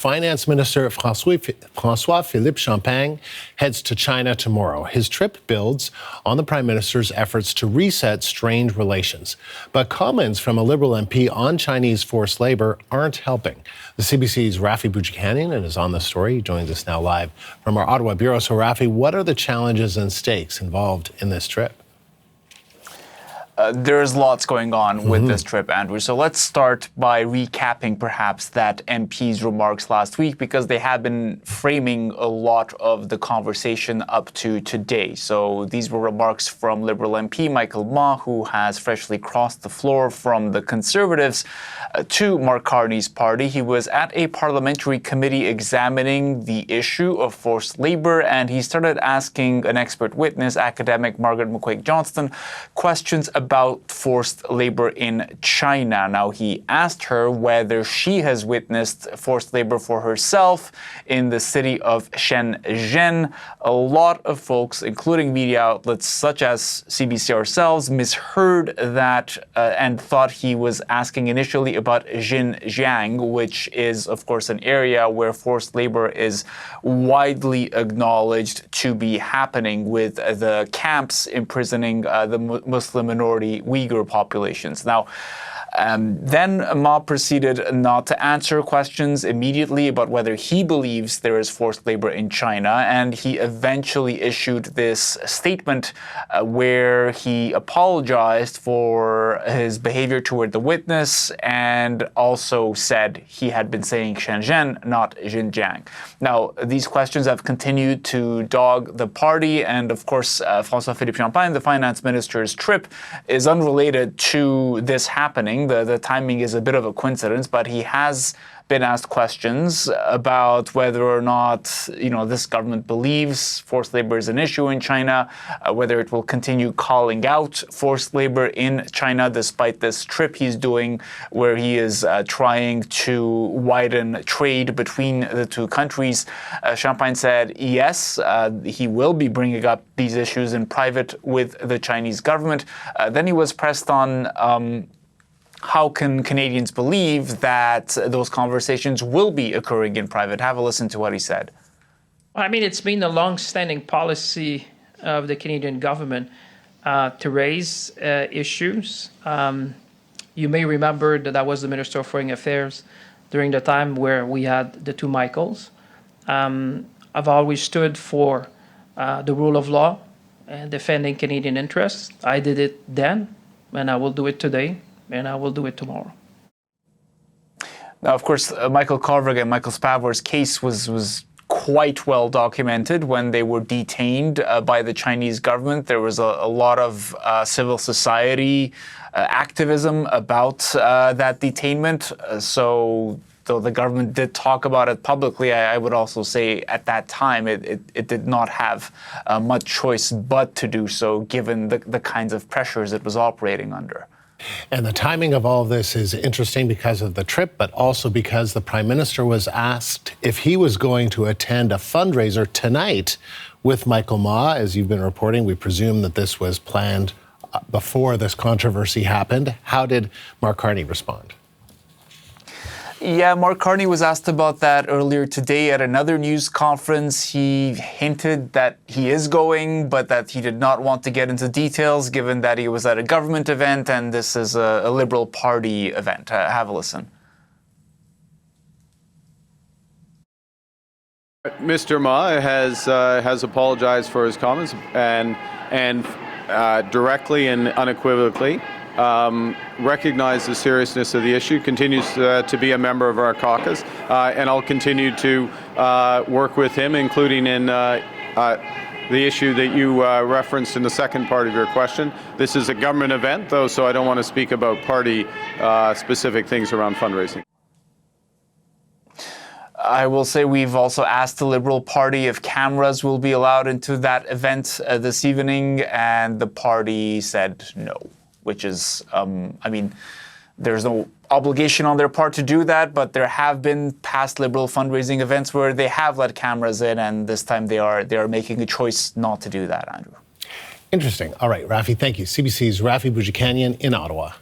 Finance Minister François-Philippe Champagne heads to China tomorrow. His trip builds on the Prime Minister's efforts to reset strained relations. But comments from a Liberal MP on Chinese forced labor aren't helping. The CBC's Rafi Boudjikanian is on the story. He joins us now live from our Ottawa bureau. So, Rafi, what are the challenges and stakes involved in this trip? There's lots going on with this trip, Andrew. So let's start by recapping perhaps that MP's remarks last week, because they have been framing a lot of the conversation up to today. So these were remarks from Liberal MP Michael Ma, who has freshly crossed the floor from the Conservatives to Mark Carney's party. He was at a parliamentary committee examining the issue of forced labor, and he started asking an expert witness, academic Margaret McQuaig-Johnston, questions about forced labor in China. Now, he asked her whether she has witnessed forced labor for herself in the city of Shenzhen. A lot of folks, including media outlets such as CBC ourselves, misheard that and thought he was asking initially about Xinjiang, which is, of course, an area where forced labor is widely acknowledged to be happening, with the camps imprisoning the Muslim minority Uyghur populations. Now, then Ma proceeded not to answer questions immediately about whether he believes there is forced labor in China, and he eventually issued this statement where he apologized for his behavior toward the witness and also said he had been saying Shenzhen, not Xinjiang. Now, these questions have continued to dog the party, and of course, François-Philippe Champagne, the finance minister's trip, is unrelated to this happening. The timing is a bit of a coincidence, but he has been asked questions about whether or not, this government believes forced labor is an issue in China, whether it will continue calling out forced labor in China despite this trip he's doing, where he is trying to widen trade between the two countries. Champagne said yes, he will be bringing up these issues in private with the Chinese government. Then he was pressed on how can Canadians believe that those conversations will be occurring in private? Have a listen to what he said. I mean, it's been a long-standing policy of the Canadian government to raise issues. You may remember that I was the Minister of Foreign Affairs during the time where we had the two Michaels. I've always stood for the rule of law and defending Canadian interests. I did it then, and I will do it today. And I will do it tomorrow. Now, of course, Michael Carvig and Michael Spavor's case was quite well documented when they were detained by the Chinese government. There was a lot of civil society activism about that detainment. So though the government did talk about it publicly, I would also say at that time it did not have much choice but to do so, given the kinds of pressures it was operating under. And the timing of all of this is interesting because of the trip, but also because the Prime Minister was asked if he was going to attend a fundraiser tonight with Michael Ma. As you've been reporting, we presume that this was planned before this controversy happened. How did Mark Carney respond? Yeah, Mark Carney was asked about that earlier today at another news conference. He hinted that he is going, but that he did not want to get into details, given that he was at a government event and this is a Liberal Party event. Have a listen. Mr. Ma has apologized for his comments and directly and unequivocally recognize the seriousness of the issue, continues to be a member of our caucus, and I'll continue to work with him, including in the issue that you referenced in the second part of your question. This is a government event, though, so I don't want to speak about party-specific things around fundraising. I will say we've also asked the Liberal Party if cameras will be allowed into that event this evening, and the party said no. Which is, there's no obligation on their part to do that, but there have been past Liberal fundraising events where they have let cameras in, and this time they are making a choice not to do that, Andrew. Interesting. All right, Rafi, thank you. CBC's Rafi Boudjikanian in Ottawa.